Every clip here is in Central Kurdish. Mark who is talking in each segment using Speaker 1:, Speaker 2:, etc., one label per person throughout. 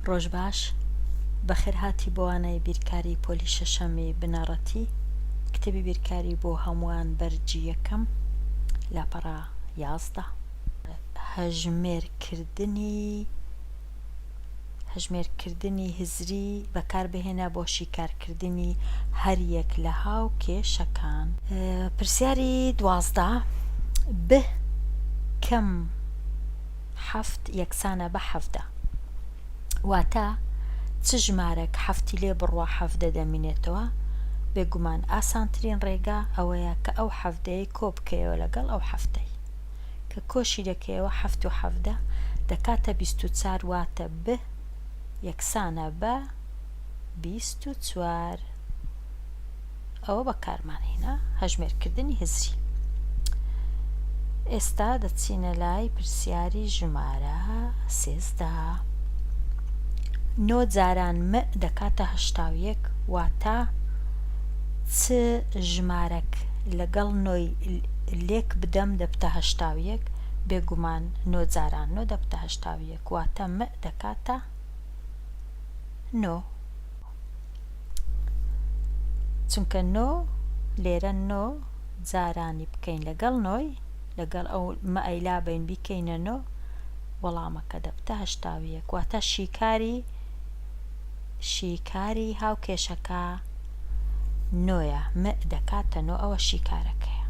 Speaker 1: ڕۆژ باش بەخێر هاتی بۆوانەی بیرکاری پۆلی شەشەمی بنەڕەتی کتێبی بیرکاری بۆ هەمووان بەرجی یەکەم لاپەڕا 11 هەژمێرکردنی هزری بەکاربهێنە بۆ شیکارکردنی هەر یەک لە هاو کێشەکان. پرسیاری 12 ب کەم حەفت یەکسانە بە حەڤدە، واتە چ ژمارەك حەفتی لێ بڕوا حەڤدە دەمێنێتەوە؟ بێگومان ئاسانترین ڕێگا ئەوەیە کە ئەو حەڤدەیە کۆ بکەیەوە لەگەڵ ئەو حەفتەی کە کۆشی دەکەیەوە حەفت و حەڤدە دەکاتە 24 واتە ب یەکسانە بە 24. ئەوە بەکارمانهێنا هەژمێرکردنی هزری. ئێستا دەچینە لای پرسیاری ژمارە 13. 9 جاران م دەکاتە 81 واتە چ ژمارەك لەگەڵ 9 لێک بدەم دەبتە 81؟ بێگومان 9 جاران 9 دەبتە 81 واتە م دەکاتە 9 چونکە 9 لێرە 9 جارانی بکەین لەگەڵ 9 لەگەڵ ئەو مەئەیلا بین بیکەینە 9 وەڵامەکە دەبتە 81 واتە شیکاری هاوکێشەکە 9ە م دەکاتە 9 ئەوە شیکارەکەیە.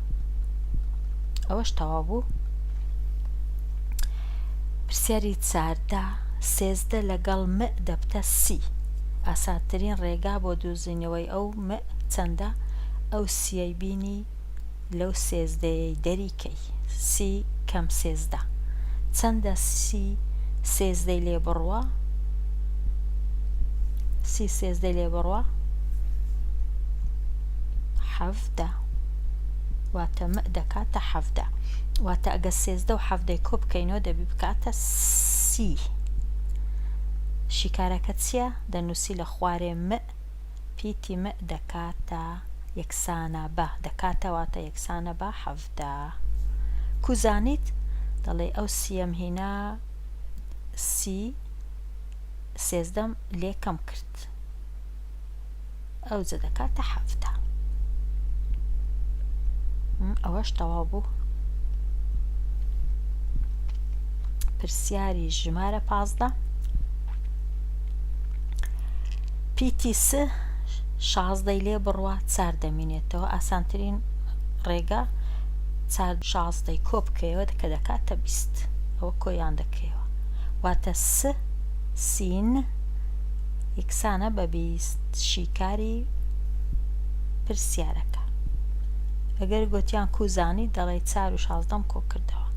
Speaker 1: ئەوەش تەواو بوو. پرسیاری 14 13 لەگەڵ م دەبتە 30. ئاسانترین ڕێگا بۆ دۆزینەوەی ئەو م چەندە؟ ئەو سیەی بینی لەو 13ی دەریکەی 30 کەم 13 چەندە؟ 13ی لێ بڕوە 13ی لێ بڕوە 17 واتە م دەکاتە 17 واتە ئەگە 13 و 17 کۆ بکەینەوە دەبی بکاتە 30. شیکارەکە چییە؟ دەنووسی لە خوارێ م پیتی م دەکاتە یەکسانە بە دەکاتە واتە یەکسانە بە 17. کوزانیت دەڵێ ئەو سیەم هینا 13 لێ کەم کرد ئەو جە دەکاتە 17. ئەوەش تەواو بوو. پرسیاری ژمارە 15 پیتی س 16 لێ بڕوە 4 دەمێنێتەوە. ئاسانترین ڕێگا 16 کۆ بکەیەوە کە دەکاتە 20 ئەوە کۆیان دەکەیەوە واتە سین یەکسانە بە 20 شیکاری پرسیارەکە. ئەگەر گوتیان کوزانی دەڵێ 4 و 16 کۆ کردەوە.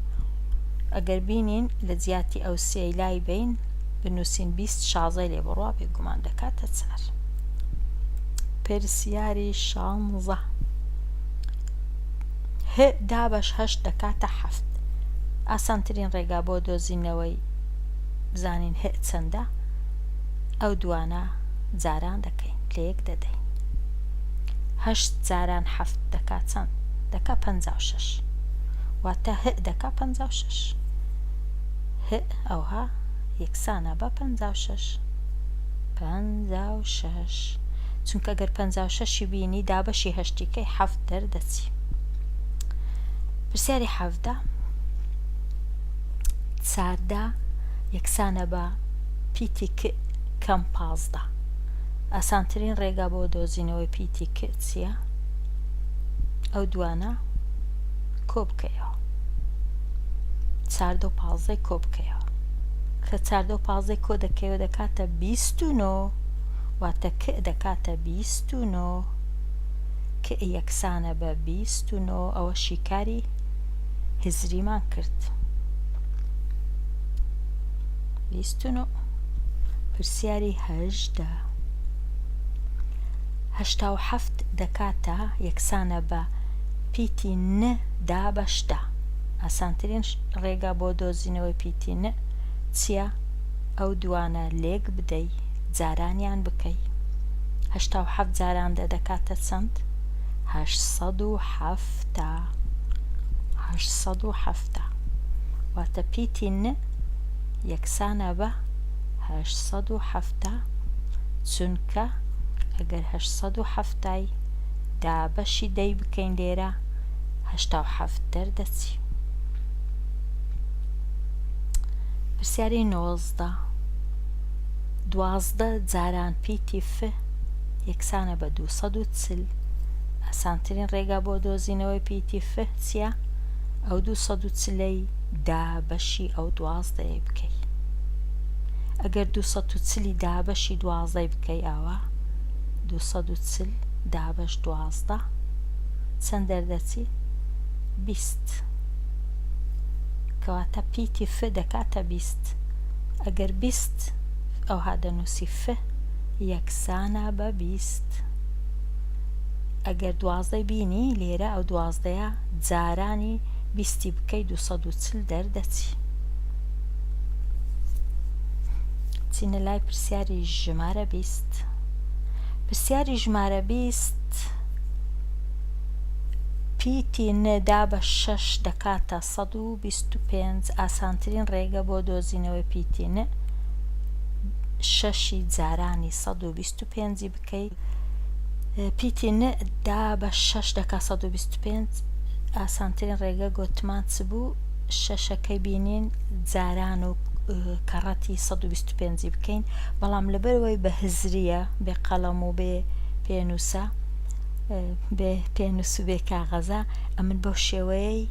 Speaker 1: ئەگەر بینین لە جیاتی ئەو سێی لای بین بنووسین 20 16 لێ بڕوا بێگومان دەکاتە 4. پرسیاری 16 ه دابەش 8 دەکاتە 7. ئاسانترین ڕێگا بۆ دۆزینەوەی بزانین ه چەندە؟ ئەو دوانە جاران دەکەین لە یەک دەدەین. 8 جاران 7 دەکات چەند؟ دەکا 56 واتە ه دەکا 56. ه ئەوها یەکسانە بە 56 چونکە گەر 56 بینی دابەشی هەشتیکەی 7 دەردەچی. پرسیاری 17 14 یەکسانە بە پیتی ک کەم 15. ئاسانترین ڕێگا بۆ دۆزینەوەی پیتی ک چییە؟ ئەو دوانە کۆ بکەیەوە 4 و 15 کۆ بکەیەوە کە 4 و 15 کۆ دەکەیەوە دەکاتە 29 واتە ک دەکاتە 29 کە یەکسانە بە 29 ئەوە شیکاری هزریمان کرد 29. پرسیاری 18 87 دەکاتە یەکسانە بە پیتی ن دابەشدا. ئاسانترین ڕێگا بۆ دۆزینەوەی پیتی ن چییە؟ ئەو دوانە لێک بدەی جارانیان بکەی. 87 جاران دەکاتە چەند؟ 807 واتە پیتی ن یەکسانە بە 870 چونکە ئەگەر 870 دابەشی 10 بکەین لێرە 87 دەردەچی. پرسیاری 19 12 جاران پیتی ف یەکسانە بە 240. ئاسانترین ڕێگا بۆ دۆزینەوەی پیتی ف چییە؟ ئەو 240ی دابەشی ئەو 12 بکەی. ئەگەر 240 دابەشی 12 بکەی ئاوا 240 دابەش 12 چەند دەردەچی؟ 20. کەواتە پیتی ف دەکاتە 20. ئەگەر 20 ئەوها دەنووسی ف یەکسانە بە 20. ئەگەر 12 بینی لێرە ئەو 12 جارانی 20 بکەی 240 دەردەچی. چینە لای پرسیاری ژمارە 20. پرسیاری ژمارە 20 پیتی ن دابە 6 دەکاتە 125. ئاسانترین ڕێگە بۆ دۆزینەوەی پیتی ن 6 جارانی 125 بکەی. پیتی ن دابە 6 دەکات 125. ئاسانترین ڕێگە گوتمان چ بوو؟ 6ەکەی بینین جاران و کەڕەتی 125 بکەین، بەڵام لەبەرەوەی بە هزریە بێ قەڵەم و بێ پێنووسە بێ پێنووس و بێ کاغەزە ئەمن بەو شێوەیەی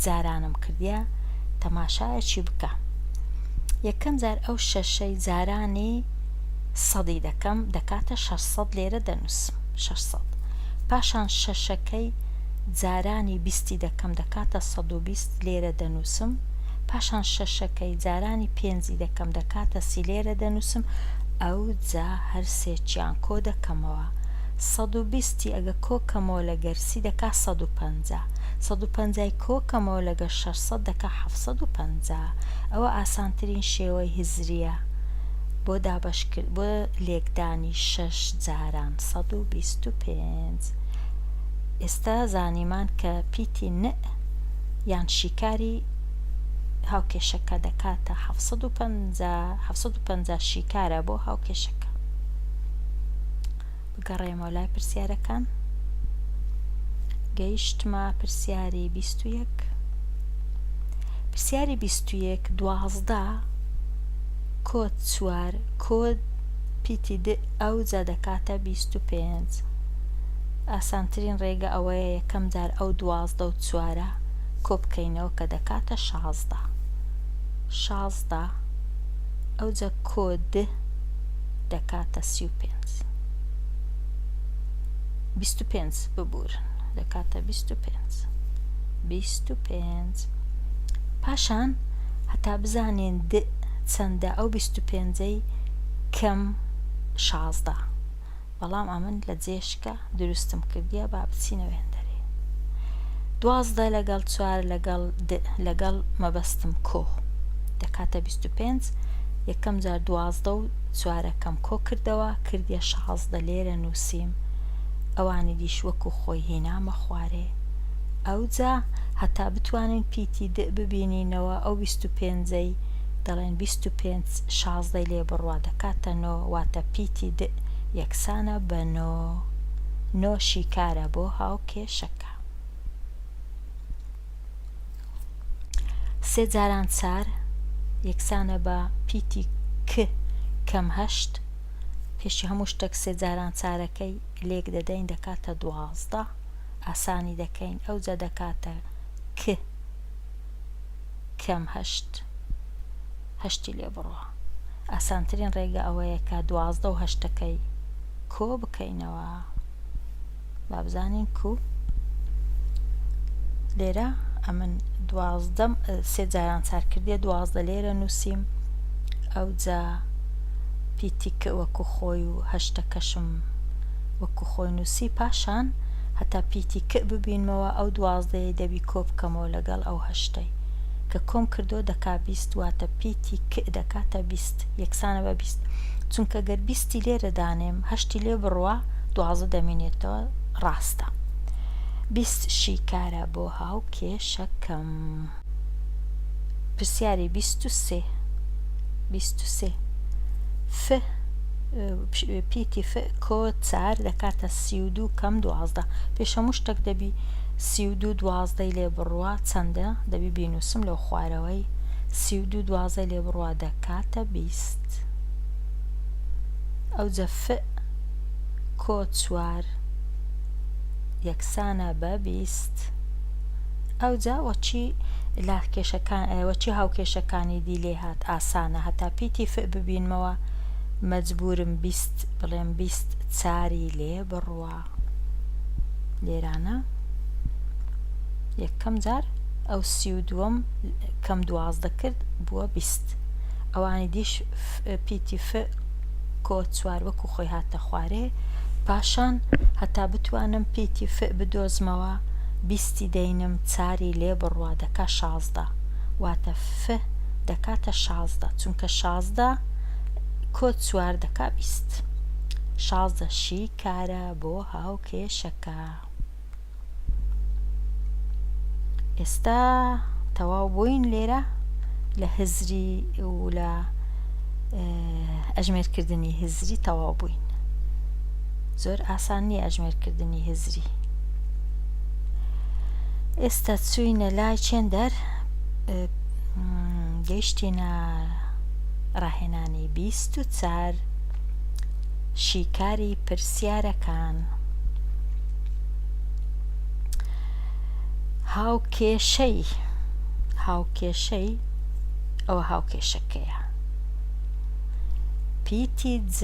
Speaker 1: جارانم کردیە. تەماشایەکی بکە. یەکەم جار ئەو 6ەی جارانی 100 دەکەم دەکاتە 600 لێرە دەنووسم 600. پاشان 6ەکەی جارانی 20 دەکەم دەکاتە 120 لێرە دەنووسم. پاشان 6ەکەی جارانی 5 دەکەم دەکاتە 30 لێرە دەنووسم. ئەو جا هەر سێکیان کۆ دەکەمەوە. 120 ئەگە کۆکەمەوە لەگەر 30 دەکات 150. 150 کۆکەمەوە لەگەر 600 دەکات 750. ئەوە ئاسانترین شێوەی هزریە بۆ دابەشکرد بۆ لێکدانی 6 جاران 125. ئێستا زانیمان کە پیتی ن یان شیکاری هاوکێشەکە دەکاتە 750 شیکارە بۆ هاوکێشەکە. بگەڕێمەوە لای پرسیارەکان. گەیشتمە پرسیاری 21. پرسیاری 21 12 کۆد 4 کۆد پیتی د ئەو جا دەکاتە 25. ئاسانترین ڕێگە ئەوەیە یەکەم جار ئەو 12 و 4 کۆ بکەینەوە کە دەکاتە 16. 16 ئەو جا کۆد دەکاتە 35. 25 ببورن دەکاتە 25. 25 پاشان هەتا بزانین د چەندە ئەو 25ەی کەم 16. بەڵام ئەمن لە جێشکە دروستم کردیە با بچینە وێندەرێ. 12 لەگەڵ 4 لەگەڵ مەبەستم کۆ دەکاتە 25. یەکەم جار 12 و 4ەکەم کۆ کردەوە کردیە 16 لێرە نووسیم. ئەوانی دیش وەکو خۆی هێنامە خوارێ. ئەو جا هەتا بتوانین پیتی د ببینینەوە ئەو 25ەی دەڵێن 25 16 لێ بڕوا دەکاتە 9 واتە پیتی د یەکسانە بە 9 شیکارە بۆ هاوکێشەکە. 3 جاران 4 یەکسانە بە پیتی ک کەم 8. پێشی هەموو شتێک 3 جاران 4ەکەی لێک دەدەین دەکاتە 12. ئاسانی دەکەین ئەو جا دەکاتە ک کەم 8 هەشتی لێ بڕوە. ئاسانترین ڕێگە ئەوەیە کە 12 و 8ەکەی کۆ بکەینەوە. با بزانین کو لێرە ئەمن 12 3 جاران 4 کردیە 12 لێرە نووسیم. ئەو جا پیتی کە وەکو خۆی و 8ەکەشم وەکو خۆی نووسی. پاشان هەتا پیتی کە ببینمەوە ئەو 12ی دەبی کۆ بکەمەوە لەگەڵ ئەو 8ەی کە کۆم کردو دەکا 20 واتە پیتی کە دەکاتە 20 یەکسانە بە 20. چونکە گەر 20 لێرە دانێم 8 لێ بڕوا 12 دەمێنێتەوە ڕاستە. 20 شیکارە بۆ هاوکێشەکەم. پرسیاری 23. ف پیتی ف کۆ 4 دەکاتە 32 کەم 12 پێش هەموو شتێک دەبی 32 12 لێ بڕوا چەندە دەبی بینوسم لەو خوارەوەی 32 12 لێ بڕوا دەکاتە 20 ئەوجا ف کۆ 4 یەکسانە بە 20 ئەوجا وەچی لا کێشەکان وەچی هاوکێشەکانی دی لێ هات ئاسانە هەتا پیتی ف ببینمەوە مەجبورم 20 بڵێم 20 4 لێ بڕوا لێرانە یەکەم جار ئەو 32م کەم 12 کرد بووە 20 ئەوانی دیش پیتی ف کۆ 4 وەکو خۆی هاتە خوارێ پاشان هەتا بتوانم پیتی ف بدۆزمەوە 20 دەینم 4 لێ بڕوا دەکا 16 واتە ف دەکاتە 16 چونکە 16 کۆ 4 دەکا 20 16 شی کارە بۆ هاوکێشەکە. ئێستا تەواو بووین لێرە لە هزری و لە ئەژمێرکردنی هزری تەواو بووین. زۆر ئاسان نییە ئەژمێرکردنی هزری. ئێستا چووینە لای چێندەر گەیشتینە ڕاهێنانی 24 شیکاری پرسیارەکان. هاوکێشەی ئەوە هاوکێشەکەیە پیتی ج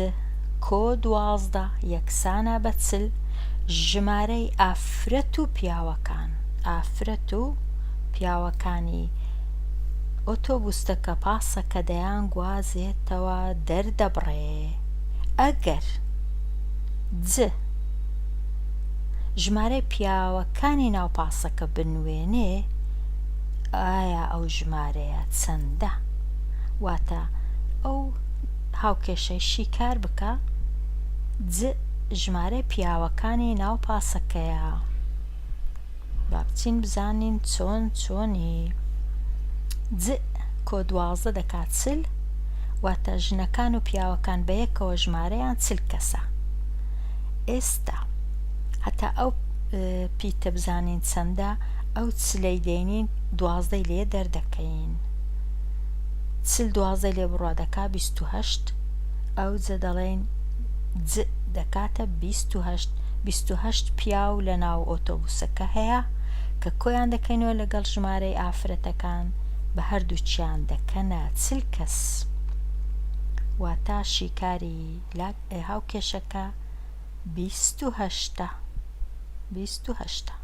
Speaker 1: کۆ 12 یەکسانە بە 40 ژمارەی ئافرەت و پیاوەکان. ئافرەت و پیاوەکانی ئۆتۆبوسەکە پاسەکە دەیان گوازێتەوە دەردەبڕێ. ئەگەر ج ژمارەی پیاوەکانی ناو پاسەکە بنوێنێ ئایا ئەو ژمارەیە چەندە؟ واتە ئەو هاوکێشەی شیکار بکە ج ژمارەی پیاوەکانی ناو پاسەکەیە. با بچین بزانین چۆنی. ج کۆ 12 دەکات 40 واتە ژنەکان و پیاوەکان بەیەکەوە ژمارەیان 40 کەسە. ئێستا هەتا ئەو پیتە بزانین چەندە ئەو 40ی دێنین 12 لێ دەردەکەین 40 12 لێ بڕوا دەکا 28 ئەو جە دەڵێن ج دەکاتە 28 پیاو لە ناو ئۆتۆبوسەکە هەیە کە کۆیان دەکەینەوە لەگەڵ ژمارەی ئافرەتەکان بە هەردووچیان دەکەنە 40 کەس. واتە شیکاری هاوکێشەکە 28.